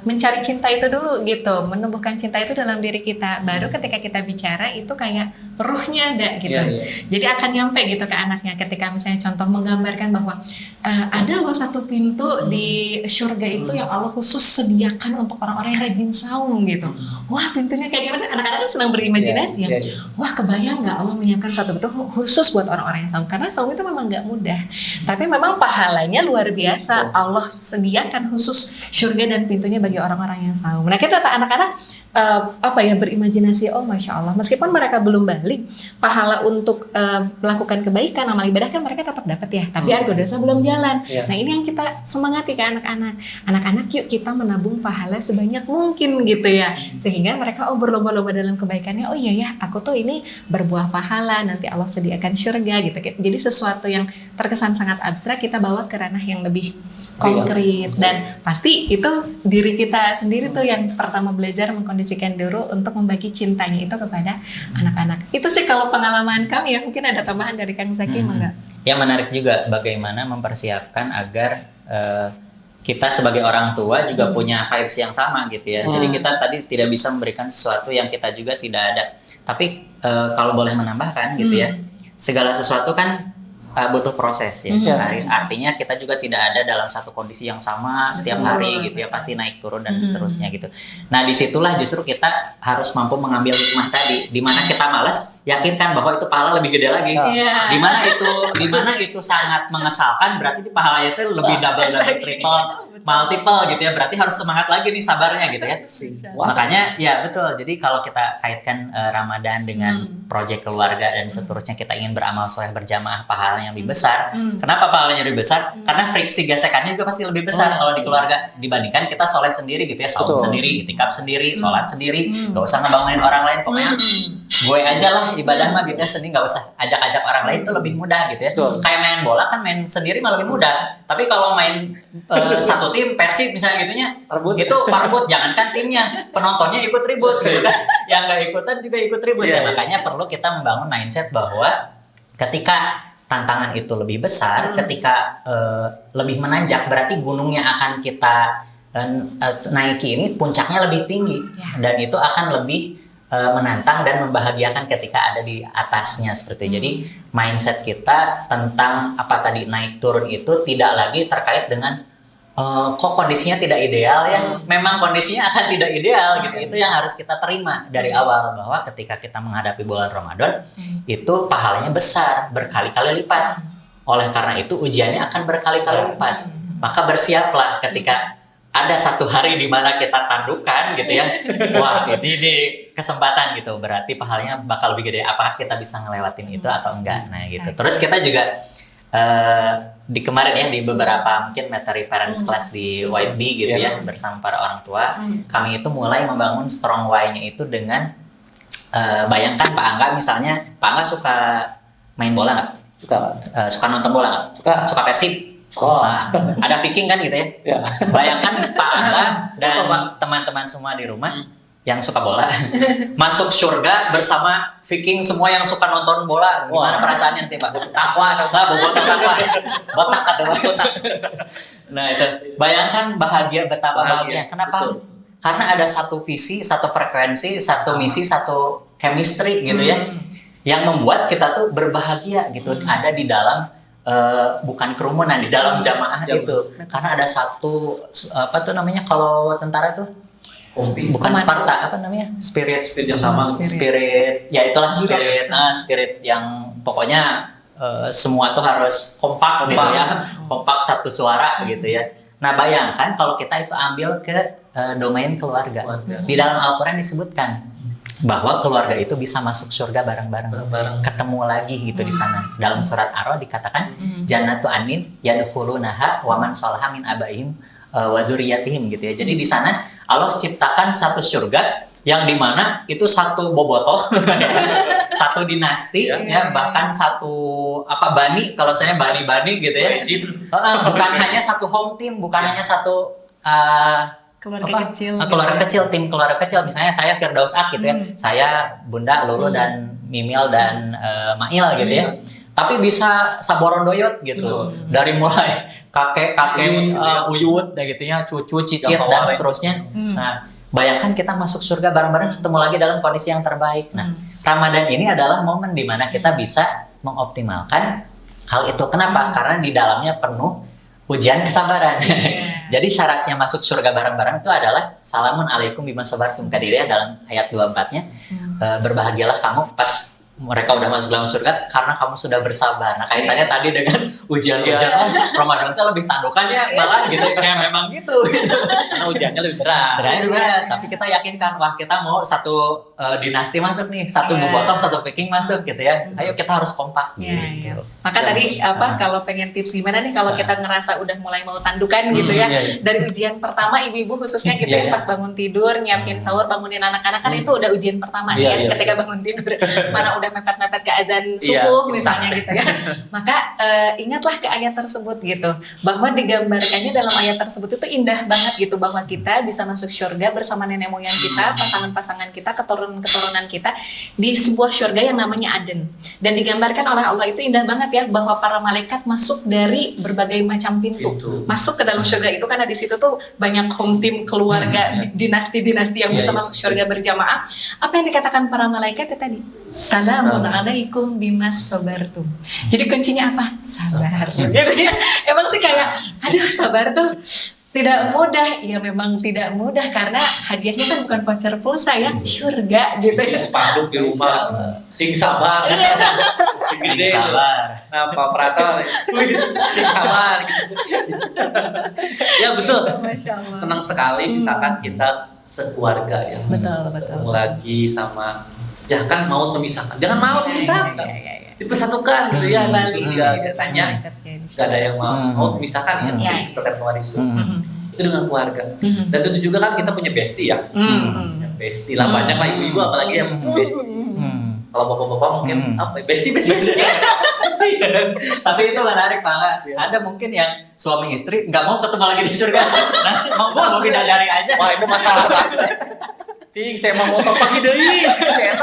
mencari cinta itu dulu gitu, menumbuhkan cinta itu dalam diri kita. Baru ketika kita bicara itu kayak ruhnya ada gitu. Jadi akan nyampe gitu ke anaknya. Ketika misalnya contoh menggambarkan bahwa ada loh satu pintu di surga itu yang Allah khusus sediakan untuk orang-orang yang rajin saum gitu. Wah pintunya kayak gimana? Anak-anak kan senang berimajinasi ya. Wah kebayang nggak Allah menyiapkan satu pintu khusus buat orang-orang yang saum? Karena saum itu memang nggak mudah. Tapi memang pahalanya luar biasa. Allah sediakan khusus surga dan pintunya bagi orang-orang yang saum. Nah kita anak-anak berimajinasi, oh masya Allah, meskipun mereka belum balik, pahala untuk melakukan kebaikan, amal ibadah kan mereka tetap dapat ya, tapi argo dosa belum jalan. Nah ini yang kita semangati ke anak-anak, yuk kita menabung pahala sebanyak mungkin gitu ya, sehingga mereka berlomba-lomba dalam kebaikannya. Oh iya ya, aku tuh ini berbuah pahala, nanti Allah sediakan surga gitu. Jadi sesuatu yang terkesan sangat abstrak kita bawa ke ranah yang lebih konkret, dan pasti itu diri kita sendiri tuh yang pertama belajar mengkondisikan dulu untuk membagi cintanya itu kepada anak-anak. Itu sih kalau pengalaman kami ya, mungkin ada tambahan dari Kang Zaki enggak? Ya menarik juga bagaimana mempersiapkan agar kita sebagai orang tua juga punya vibes yang sama gitu ya. Jadi kita tadi tidak bisa memberikan sesuatu yang kita juga tidak ada. Tapi kalau boleh menambahkan gitu ya, segala sesuatu kan butuh proses ya. Artinya kita juga tidak ada dalam satu kondisi yang sama setiap hari gitu ya, pasti naik turun dan seterusnya gitu. Nah disitulah justru kita harus mampu mengambil hikmah tadi, di mana kita malas, yakinkan bahwa itu pahala lebih gede lagi. Di mana itu sangat mengesalkan, berarti di pahalanya itu lebih double, triple, multiple gitu ya. Berarti harus semangat lagi nih sabarnya gitu ya. Makanya ya betul. Jadi kalau kita kaitkan Ramadan dengan proyek keluarga dan seterusnya, kita ingin beramal soleh berjamaah, pahalanya yang lebih besar. Kenapa pahalanya lebih besar? Karena friksi gesekannya juga pasti lebih besar kalau di keluarga dibandingkan kita soleh sendiri gitu ya, saum sendiri, itikaf sendiri, sholat sendiri, nggak usah ngebangunin orang lain, pokoknya gue aja lah ibadah mah gitu ya, seni, nggak usah ajak-ajak orang lain, itu lebih mudah gitu ya. Kayak main bola kan, main sendiri malah lebih mudah. Tapi kalau main satu tim, Persib misalnya gitunya, itu parbut, jangankan timnya, penontonnya ikut ribut gitu kan. Yang nggak ikutan juga ikut ribut ya. Makanya perlu kita membangun mindset bahwa ketika tantangan itu lebih besar, ketika lebih menanjak, berarti gunungnya akan kita naiki ini puncaknya lebih tinggi, dan itu akan lebih menantang dan membahagiakan ketika ada di atasnya seperti itu. Jadi mindset kita tentang apa tadi naik turun itu tidak lagi terkait dengan kok kondisinya tidak ideal ya. Memang kondisinya akan tidak ideal gitu. Itu yang harus kita terima dari awal, bahwa ketika kita menghadapi bulan Ramadan itu pahalanya besar, berkali-kali lipat. Oleh karena itu ujiannya akan berkali-kali lipat. Maka bersiaplah ketika ada satu hari di mana kita tandukan gitu ya. Wah, ini kesempatan gitu. Berarti pahalanya bakal lebih gede. Apakah kita bisa ngelewatin itu atau enggak? Nah, gitu. Terus kita juga di kemarin ya, di beberapa mungkin materi parents class di YB gitu ya, bersama para orang tua, kami itu mulai membangun strong why-nya itu dengan bayangkan Pak Angga misalnya, Pak Angga suka main bola nggak? Suka nonton bola nggak? Suka Persib? Ada Viking kan gitu ya. Bayangkan Pak Angga dan teman-teman semua di rumah yang suka bola masuk surga bersama Viking semua yang suka nonton bola. Gimana perasaannya nanti Pak? Takwa atau botak atau botak? Nah itu, bayangkan betapa bahagia. Kenapa? Karena ada satu visi, satu frekuensi, satu misi, satu chemistry gitu ya, yang membuat kita tuh berbahagia gitu. Ada di dalam bukan kerumunan, di dalam jamaah gitu. Karena ada satu apa tuh namanya kalau tentara tuh, bukan Sparta, apa namanya, spirit yang sama, spirit ya itulah, spirit yang pokoknya semua tuh harus kompak gitu ya, kompak satu suara gitu ya. Nah bayangkan kalau kita itu ambil ke domain keluarga. Di dalam Al-Quran disebutkan bahwa keluarga itu bisa masuk surga bareng-bareng, Bareng-bareng. ketemu lagi gitu di sana. Dalam surat Ar-Ra'd dikatakan jannatu anin yadkhulunaha wa man shalaha min abaihim wa dzurriyyatihim gitu ya. Jadi di sana Allah ciptakan satu surga yang dimana itu satu bobotoh, satu dinasti, ya bahkan satu bani, kalau saya bani-bani gitu ya. Bukan hanya satu home team, bukan hanya satu Keluarga kecil. keluarga kecil, tim keluarga kecil. Misalnya saya Firdaus Ak gitu ya, saya Bunda Lulu dan Mimil dan Mail gitu ya. Tapi bisa saborondoyot gitu, dari mulai kakek uyut dan gitu ya, cucu, cicit dan seterusnya. Nah, bayangkan kita masuk surga bareng-bareng, ketemu lagi dalam kondisi yang terbaik. Nah, Ramadan ini adalah momen di mana kita bisa mengoptimalkan hal itu. Kenapa? Karena di dalamnya penuh ujian kesabaran. Jadi syaratnya masuk surga bareng-bareng itu adalah salamun alaikum bima sabartum kadiriyah dalam ayat 24-nya. Berbahagialah kamu pas mereka udah masuk dalam surga karena kamu sudah bersabar. Nah, kaitannya tadi dengan ujian-ujian Ramadan itu lebih tandukannya malah gitu, kayak memang gitu. Karena ujiannya lebih berat. Berat. Tapi kita yakinkan, wah kita mau satu dinasti masuk nih, satu bobotoh, satu Peking masuk gitu ya. Ayo kita harus kompak. Iya. Maka tadi kalau pengen tips gimana nih kalau kita ngerasa udah mulai mau tandukan gitu ya. Dari ujian pertama ibu-ibu khususnya gitu ya, pas bangun tidur, nyiapin sahur, bangunin anak-anak kan itu udah ujian pertama nih ya, ketika bangun tidur. Mana udah mepet-mepet ke azan subuh misalnya gitu ya. Maka ingatlah ke ayat tersebut gitu, bahwa digambarkannya dalam ayat tersebut itu indah banget gitu, bahwa kita bisa masuk surga bersama nenek moyang kita, pasangan-pasangan kita, keturunan kita di sebuah surga yang namanya Aden. Dan digambarkan oleh Allah itu indah banget ya, bahwa para malaikat masuk dari berbagai macam pintu. Masuk ke dalam surga itu karena di situ tuh banyak home team keluarga, dinasti-dinasti yang bisa masuk surga berjamaah. Apa yang dikatakan para malaikat ya tadi? Salamun alaikum bimas sabartum. Jadi kuncinya apa? Sabar. Gitu ya. Emang sih kayak, aduh sabar tuh tidak mudah. Ya memang tidak mudah karena hadiahnya kan bukan voucher pulsa ya, surga gitu ya. Spanduk di rumah, sing sabar. Sing sabar. Nah, Pak Prato, sing sabar. Ya betul. Masya Allah. Senang sekali misalkan kita sekeluarga ya. Betul. Ketemu lagi sama, ya kan mau memisahkan, jangan mau memisahkan. Dipersatukan gitu ya. Kembali Katanya gak ada yang mau memisahkan ya. Ustaz Waris itu dengan keluarga. Dan itu juga kan kita punya bestie ya. Bestie lah, banyak lah ibu-ibu apalagi yang punya bestie. Kalau bapak-bapak mungkin bestie. Tapi itu menarik Pak. Ada mungkin yang suami istri nggak mau ketemu lagi di surga, nanti mau bidadari aja. Wah, itu masalah. Saya mau motor pagi deui, saya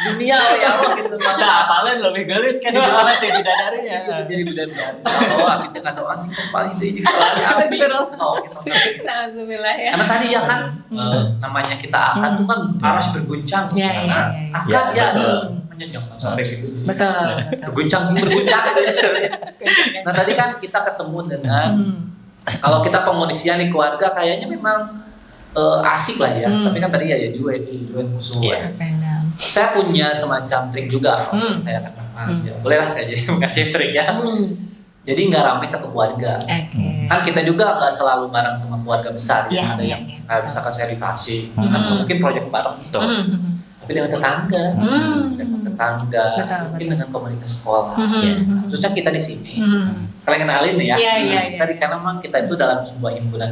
dunia ya Allah gitu. Nah, apalagi lebih gelis kan di dalam bidadarinya. Jadi bidadari. Oh, kita kan doa sih paling deui salah api. Oh, gitu. Alhamdulillah ya. Karena tadi ya kan namanya kita akan tuh kan aras berguncang. Akan ya menyenyak sampai gitu. Betul. Berguncang gitu ya. Nah, tadi kan kita ketemu dengan kalau kita pengondisian di keluarga kayaknya memang asik lah ya, tapi kan tadi ya duet musuh. Saya punya semacam trik juga, saya katakan, bolehlah saya jadi mengasih trik ya. Jadi nggak ramai satu keluarga. Kan kita juga nggak selalu bareng sama keluarga besar. Ada yang misalkan saya dikasih, kan mungkin proyek bareng gitu. Tapi dengan tetangga, mungkin dengan komunitas sekolah. Khususnya kita di sini, kalian kenalin ya. Tadi karena memang kita itu dalam sebuah himpunan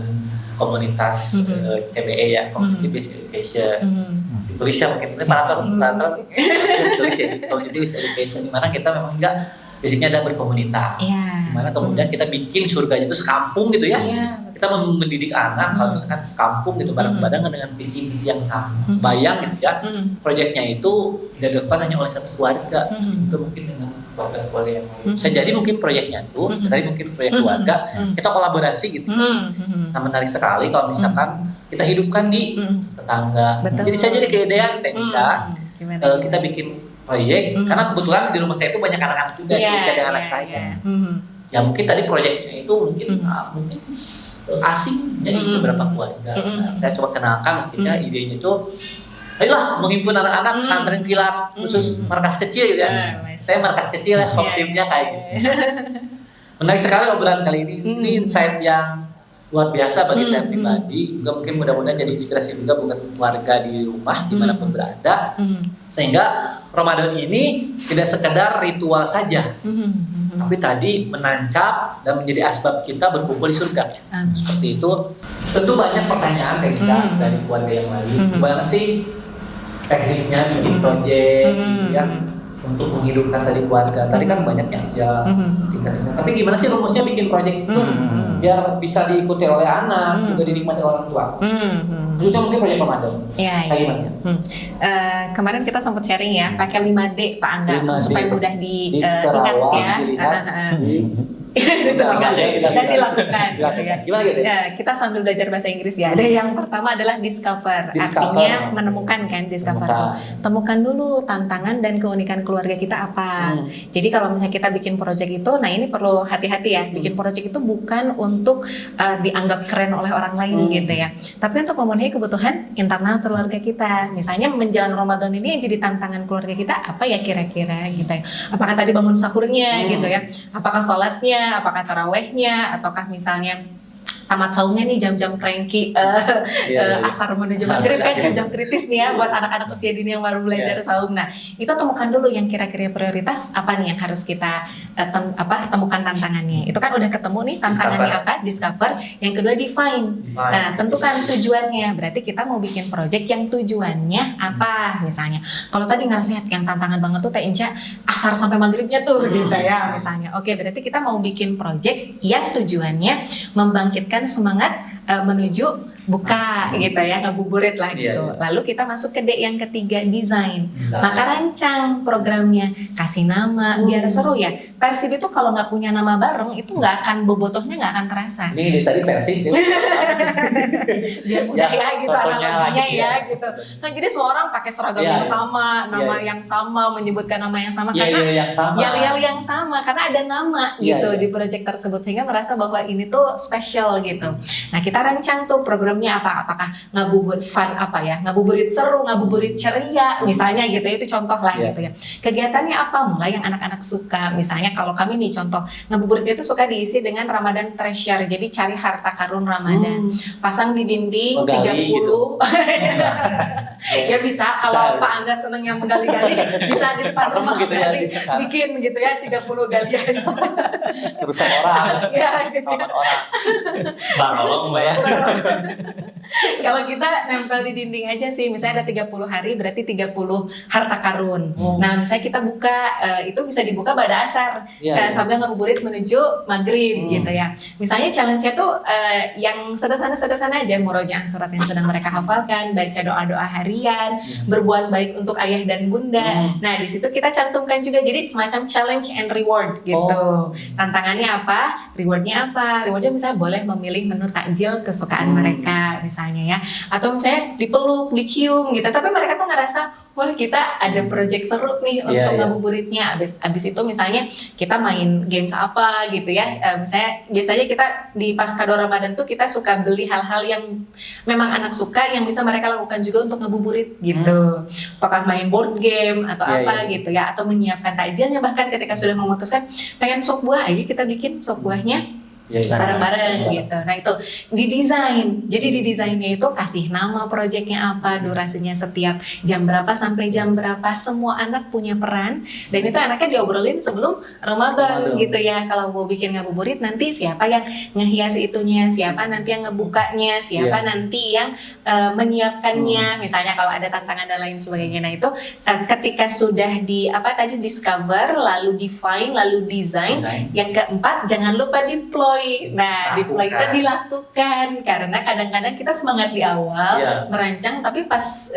komunitas CBE ya, Community Based Education. Tulisnya mungkin ini para tulis ya, Community Based Education, di mana kita memang enggak basicnya ada berkomunitas. Di mana kemudian kita bikin surganya itu sekampung gitu ya. Kita mendidik anak kalau misalkan sekampung gitu bareng-bareng dengan visi-visi yang sama. Bayang gitu ya. Proyeknya itu tidak dilakukan hanya oleh satu keluarga. Itu mungkin dengan keluarga yang bisa jadi mungkin proyeknya itu tadi mungkin proyek keluarga kita kolaborasi gitu. Nah, menarik sekali kalau misalkan kita hidupkan di tetangga. Jadi saya jadi keidéan Tenisa, kita bikin proyek karena kebetulan di rumah saya itu banyak anak-anak juga saya dengan anak saya. Ya mungkin tadi proyeknya itu mungkin asing jadi beberapa keluarga. Saya coba kenalkan mungkin ya idenya itu ayolah menghimpun anak-anak pesantren kilat khusus markas kecil gitu ya. Saya markas kecil ya, timnya kayak gitu. Menarik sekali obrolan kali ini. Ini insight yang luar biasa bagi saya pribadi, juga mungkin mudah-mudahan jadi inspirasi juga buat keluarga di rumah dimanapun berada, sehingga Ramadan ini tidak sekedar ritual saja, tapi tadi menancap dan menjadi asbab kita berkumpul di surga. Seperti itu. Tentu banyak pertanyaan dari keluarga yang lain. Gimana sih tekniknya bikin proyek, ya, untuk menghidupkan tadi keluarga? Tadi kan banyak yang singkat-singkat. Tapi gimana sih rumusnya bikin proyek itu biar bisa diikuti oleh anak, juga dinikmati orang tua? Khususnya mungkin proyek Ramadan. Iya. Kemarin kita sempat sharing ya, pakai 5D Pak Angga 5D, supaya mudah diingat ya. Dan dilakukan gitu ya. Gimana gitu ya? Kita sambil belajar bahasa Inggris ya. Ada yang pertama adalah discover. Artinya menemukan kan, discover. Temukan dulu tantangan dan keunikan keluarga kita apa. Jadi kalau misalnya kita bikin project itu, nah ini perlu hati-hati ya. Bikin project itu bukan untuk dianggap keren oleh orang lain gitu ya. Tapi untuk memenuhi kebutuhan internal keluarga kita. Misalnya menjelang Ramadan ini yang jadi tantangan keluarga kita apa ya kira-kira gitu ya. Apakah tadi bangun sahurnya gitu ya. Apakah sholatnya, apakah tarawehnya, ataukah misalnya tamat saumnya nih jam-jam cranky asar menuju maghrib kan jam-jam kritis nih ya buat anak-anak usia dini yang baru belajar saum. Nah itu temukan dulu yang kira-kira prioritas apa nih yang harus kita temukan tantangannya. Itu kan udah ketemu nih tantangannya apa, discover. Yang kedua define. Nah tentukan tujuannya. Berarti kita mau bikin project yang tujuannya apa misalnya. Kalau tadi ngerasa yang tantangan banget tuh Teh Inca asar sampai maghribnya tuh gitu ya misalnya. Oke berarti kita mau bikin project yang tujuannya membangkitkan semangat menuju buka gitu ya, ngabuburit lah gitu. Lalu kita masuk ke D yang ketiga, desain. Maka rancang programnya, kasih nama biar seru ya. Persib itu kalau nggak punya nama bareng itu nggak akan bobotohnya nggak akan terasa. Ini tadi Persib. Biar mudah ya gitu analoginya ya gitu. Nah jadi semua orang pakai seragam yang sama, nama yang sama, menyebutkan nama yang sama karena yel-yel yang sama karena ada nama gitu di proyek tersebut sehingga merasa bahwa ini tuh special gitu. Nah kita rancang tuh programnya apa, apakah ngabuburit fun apa ya, ngabuburit seru, ngabuburit ceria misalnya gitu ya, itu contoh lah gitu ya. Kegiatannya apa, mulai yang anak-anak suka misalnya kalau kami nih contoh ngabuburitnya itu suka diisi dengan Ramadan treasure, jadi cari harta karun Ramadan, pasang di dinding 30 gitu. Ya bisa kalau Pak Angga seneng yang menggali-gali bisa di depan rumah gitu ya, bikin gitu ya 30 galian terusan orang ya gitu ya. Orang barolong Mbak ya. Kalau kita nempel di dinding aja sih, misalnya ada 30 hari berarti 30 harta karun. Nah misalnya kita buka, itu bisa dibuka pada asar sambil ngabuburit menuju maghrib gitu ya. Misalnya challenge-nya tuh yang sederhana-sederhana aja, murojaah surat yang sedang mereka hafalkan, baca doa-doa harian, berbuat baik untuk ayah dan bunda. Nah di situ kita cantumkan juga, jadi semacam challenge and reward gitu. Tantangannya apa? Rewardnya apa? Rewardnya misalnya boleh memilih menu takjil kesukaan mereka misalnya ya, atau misalnya dipeluk, dicium gitu, tapi mereka tuh ngerasa wah kita ada project seru nih untuk ngabuburitnya. Abis itu misalnya kita main games apa gitu ya, misalnya biasanya kita di Pasca Ramadan tuh kita suka beli hal-hal yang memang anak suka yang bisa mereka lakukan juga untuk ngabuburit gitu. Apakah main board game atau apa gitu ya, atau menyiapkan takjilnya, bahkan ketika sudah memutuskan pengen sop buah, ayo kita bikin sop buahnya bareng-bareng gitu. Nah itu didesain. Jadi di desainnya itu kasih nama proyeknya apa, durasinya setiap jam berapa sampai jam berapa. Semua anak punya peran dan itu anaknya diobrolin sebelum Ramadan gitu ya. Kalau mau bikin ngabuburit nanti siapa yang ngehias itunya, siapa nanti yang ngebukanya, siapa nanti yang menyiapkannya. Misalnya kalau ada tantangan dan lain sebagainya. Nah itu ketika sudah discover, lalu define, lalu design. Yang keempat jangan lupa deploy. Nah, deploy itu dilakukan karena kadang-kadang kita semangat di awal merancang, tapi pas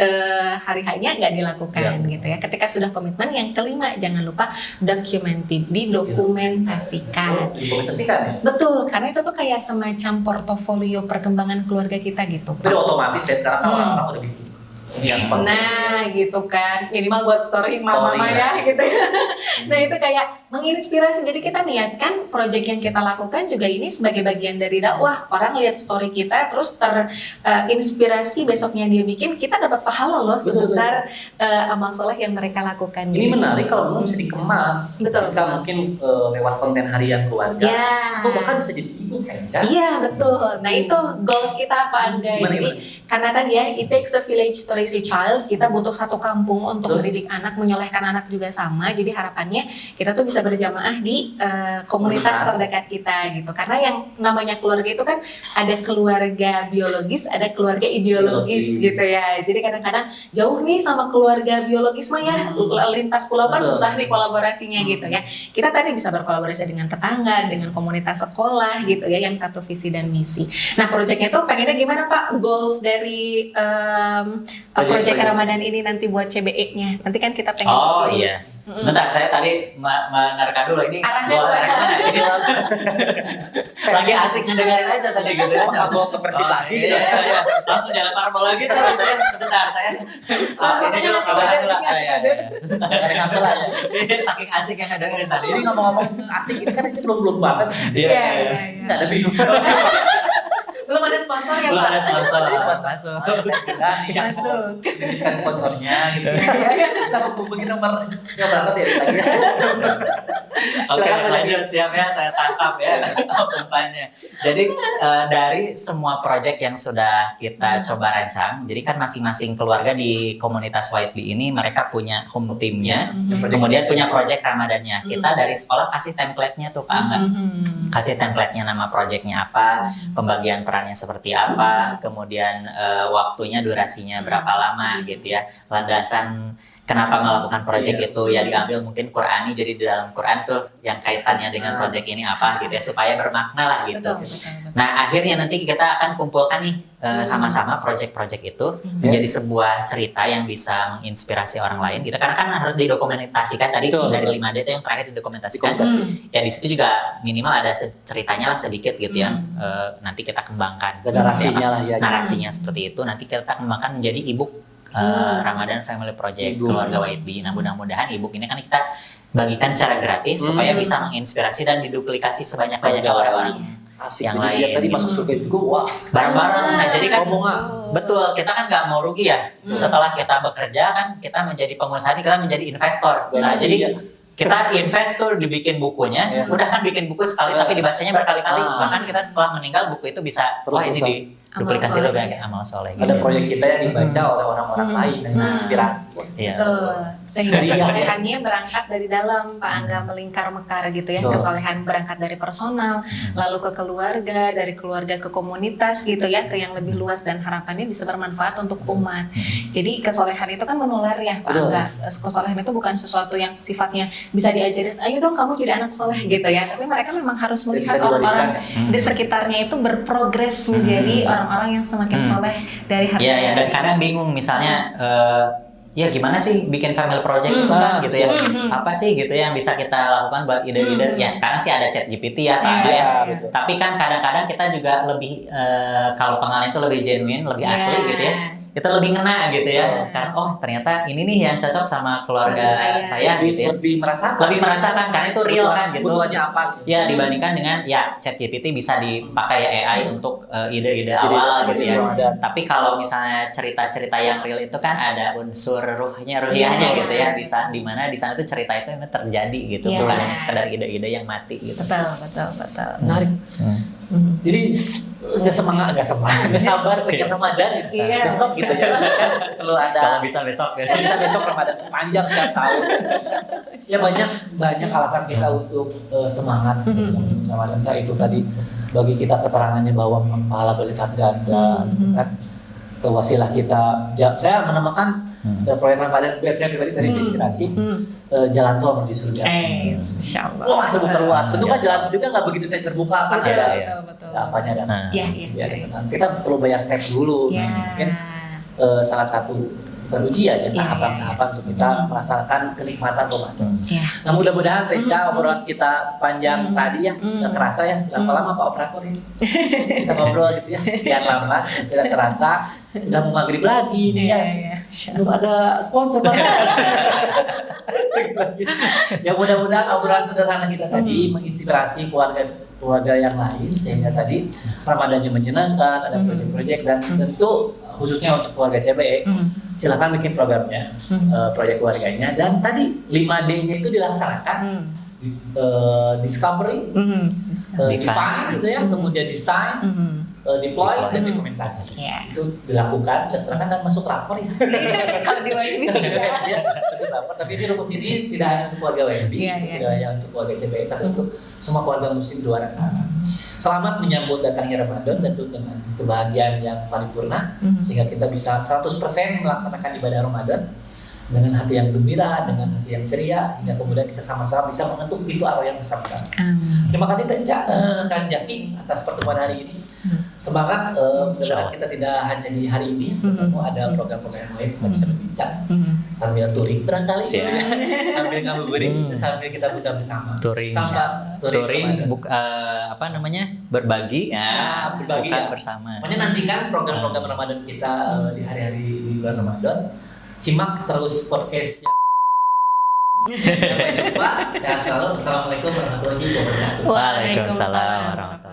hari harinya nggak dilakukan gitu ya. Ketika sudah komitmen, yang kelima jangan lupa didokumentasikan. Dokumentasikan ya? Betul, karena itu tuh kayak semacam portofolio perkembangan keluarga kita gitu. Tapi otomatis ya sekarang orang-orang udah gitu. Nah gitu kan, minimal buat story mama ya gitu ya. Nah itu kayak menginspirasi. Jadi kita niatkan proyek yang kita lakukan juga ini sebagai bagian dari dakwah. Orang lihat story kita terus terinspirasi, besoknya dia bikin, kita dapat pahala loh sebesar amal soleh yang mereka lakukan. Ini gitu. menarik kalau belum bisa dikemas. Betul. Bisa mungkin lewat konten harian keluarga. Ya. Atau bahkan bisa jadi ebook kan? Ca? Iya betul. Nah itu goals kita apa Angga? Gimana, Jadi karena tadi ya, it takes a village to raise a child. Kita butuh satu kampung untuk mendidik anak, menyolehkan anak juga sama. Jadi harapannya kita tuh bisa berjamaah di komunitas terdekat kita gitu. Karena yang namanya keluarga itu kan ada keluarga biologis, ada keluarga ideologis gitu ya. Jadi kadang-kadang jauh nih sama keluarga biologis mah ya, lintas pulau kan susah nih kolaborasinya gitu ya. Kita tadi bisa berkolaborasi dengan tetangga, dengan komunitas sekolah gitu ya, yang satu visi dan misi. Nah proyeknya tuh pengennya gimana Pak? Goals dari proyek Ramadan ini nanti buat CBE-nya. Nanti kan kita pengen. Oh iya. Sebentar, saya tadi menerka dulu ini. Arahnya gua kemana? arah kemana ini? Lagi asik ngedengerin aja tadi gitu ya. Nggak bawa ke Persib lagi. Iya. Langsung jalan parabol lagi tuh. Sebentar, saya. Ini dulu Makanya kabar dulu. ngasih Iya, kode. Saking asik yang ngedengerin tadi. Ini ngomong-ngomong asik, ini kan ini belum banget. Iya. Nggak ada bingung. Belum ada sponsor ya Belum Pak? ada sponsor masuk. Masuk. Kan sponsornya gitu. Bisa menghubungi nomor yang berangkat ya lagi. Oke, lanjut, siap ya, saya tangkap ya umpannya. Jadi dari semua proyek yang sudah kita coba rancang, jadi kan masing-masing keluarga di komunitas White Bee ini mereka punya home team-nya, kemudian punya proyek Ramadannya. Kita dari sekolah kasih template-nya tuh Pak Angga. Kasih template-nya, nama proyeknya apa, pembagian perannya seperti apa, kemudian waktunya, durasinya berapa lama gitu ya, landasan kenapa melakukan proyek itu ya diambil mungkin Qur'ani, jadi di dalam Quran tuh yang kaitannya dengan proyek ini apa gitu ya, supaya bermakna lah gitu. Betul. Nah akhirnya nanti kita akan kumpulkan nih sama-sama proyek-proyek itu menjadi sebuah cerita yang bisa menginspirasi orang lain gitu, karena kan harus didokumentasikan tadi. Betul. Dari 5D itu yang terakhir didokumentasikan ya, di situ juga minimal ada ceritanya lah sedikit gitu ya. Nanti kita kembangkan seperti Narasinya apa. lah ya. Narasinya seperti itu nanti kita kembangkan menjadi ebook Ramadan Family Project keluarga White Bee. Nah mudah-mudahan ebook ini kan kita bagikan secara gratis supaya bisa menginspirasi dan diduplikasi sebanyak-banyaknya orang-orang Asik. yang Jadi lain dia tadi gitu. masuk surga juga, wah. Bareng-bareng. Nah jadi kan Ngomong betul, kita kan nggak mau rugi ya. Setelah kita bekerja kan kita menjadi pengusaha, kita menjadi investor. Nah jadi kita invest tuh dibikin bukunya, udah kan bikin buku sekali tapi dibacanya berkali-kali. Bahkan kita setelah meninggal buku itu bisa, wah ini di duplikasi Amal loh soleh. kayak amal soleh ada gitu. proyek kita yang dibaca oleh orang-orang lain dan inspirasi. Iya. Sehingga Iya. kesolehannya berangkat dari dalam Pak Angga, melingkar mekar gitu ya. Betul. Kesolehan berangkat dari personal, lalu ke keluarga, dari keluarga ke komunitas gitu ya, ke yang lebih luas, dan harapannya bisa bermanfaat untuk umat. Jadi kesolehan itu kan menular ya Pak Betul. Angga. Kesolehan itu bukan sesuatu yang sifatnya bisa diajarin, ayo dong kamu jadi anak soleh gitu ya. Tapi mereka memang harus melihat Bisa orang-orang diwariskan. di sekitarnya itu berprogres menjadi orang-orang yang semakin soleh dari hari Iya, ya, dan kadang bingung misalnya ya gimana sih bikin family project itu kan gitu ya. Apa sih gitu yang bisa kita lakukan buat ide-ide. Ya sekarang sih ada ChatGPT ya Pak Angga ya. betul. Tapi kan kadang-kadang kita juga lebih kalau pengalaman itu lebih genuine, lebih asli Iya. gitu ya. Itu lebih ngena gitu ya. Iya. Karena oh ternyata ini nih yang cocok sama keluarga saya gitu ya. Lebih merasakan. Lebih merasakan karena itu real kan gitu. Kebutuhannya apa? Gitu. Ya dibandingkan dengan ya ChatGPT bisa dipakai AI untuk ide-ide awal gitu ya. Ramadan. Tapi kalau misalnya cerita-cerita yang real itu kan ada unsur ruhiyahnya gitu ya. Bisa di mana di sana tuh cerita itu memang terjadi gitu. Iya. Bukan hanya sekedar ide-ide yang mati gitu. betul. Menarik. Jadi nggak semangat, nggak sabar pengen Ramadan Iya. besok gitu ya. Kalau Kalau ada bisa besok ya. bisa besok Ramadan panjang setiap tahun. Ya banyak alasan kita untuk semangat sebelum Ramadan. Kayak itu tadi bagi kita keterangannya bahwa pahala berlipat ganda, kan wasilah kita. Saya menemukan proyek Ramadan buat saya pribadi tadi inspirasi jalan tol menuju surga. Masya Allah. Wah terbuka ruang. Tentu kan jalan tol juga nggak begitu saya terbuka kan Iya, ada iya. betul. apanya dan Nah, Iya. ya, kita perlu banyak tes dulu. Ya. Mungkin salah satu teruji ya Iya, tahapan-tahapan untuk kita merasakan kenikmatan Ramadan. Ya. Nah mudah-mudahan Reca obrolan kita sepanjang tadi ya nggak kerasa ya berapa lama Pak Operator ini kita ngobrol gitu ya sekian lama tidak terasa udah mau maghrib lagi nih ya. Iya. Belum ada sponsor banget. Ya mudah-mudahan obrolan sederhana kita tadi menginspirasi keluarga yang lain sehingga tadi Ramadannya menyenangkan, ada proyek-proyek dan tentu khususnya untuk keluarga CBE silakan bikin programnya, proyek keluarganya dan tadi 5D-nya itu dilaksanakan. Discovery, define gitu ya, kemudian design, deploy dan implementasi. Itu dilakukan, dilaksanakan dan masuk rapor ya. Kalau di WIB sih ya, masuk rapor. Tapi ini rumus ini tidak hanya untuk keluarga WIB, tidak hanya untuk keluarga CBE, tapi untuk semua keluarga muslim di luar sana. Selamat menyambut datangnya Ramadan tentu dengan kebahagiaan yang paripurna sehingga kita bisa 100% melaksanakan ibadah Ramadan dengan hati yang gembira, dengan hati yang ceria, hingga kemudian kita sama-sama bisa mengetuk pintu arwah yang bersangkutan. Terima kasih Kang Jaki atas pertemuan hari ini. Semangat, mudah-mudahan kita tidak hanya di hari ini, ada program-program yang lain kita bisa berbincang sambil touring barangkali, sambil ngabuburit, sambil kita buka bersama. Touring berbagi ya, berbagi bukan ya. bersama. Pokoknya nantikan program-program Ramadan kita di hari-hari di bulan Ramadan. Simak terus podcast yang sampai jumpa. Sehat selalu. Assalamualaikum warahmatullahi wabarakatuh. Waalaikumsalam warahmatullahi wabarakatuh.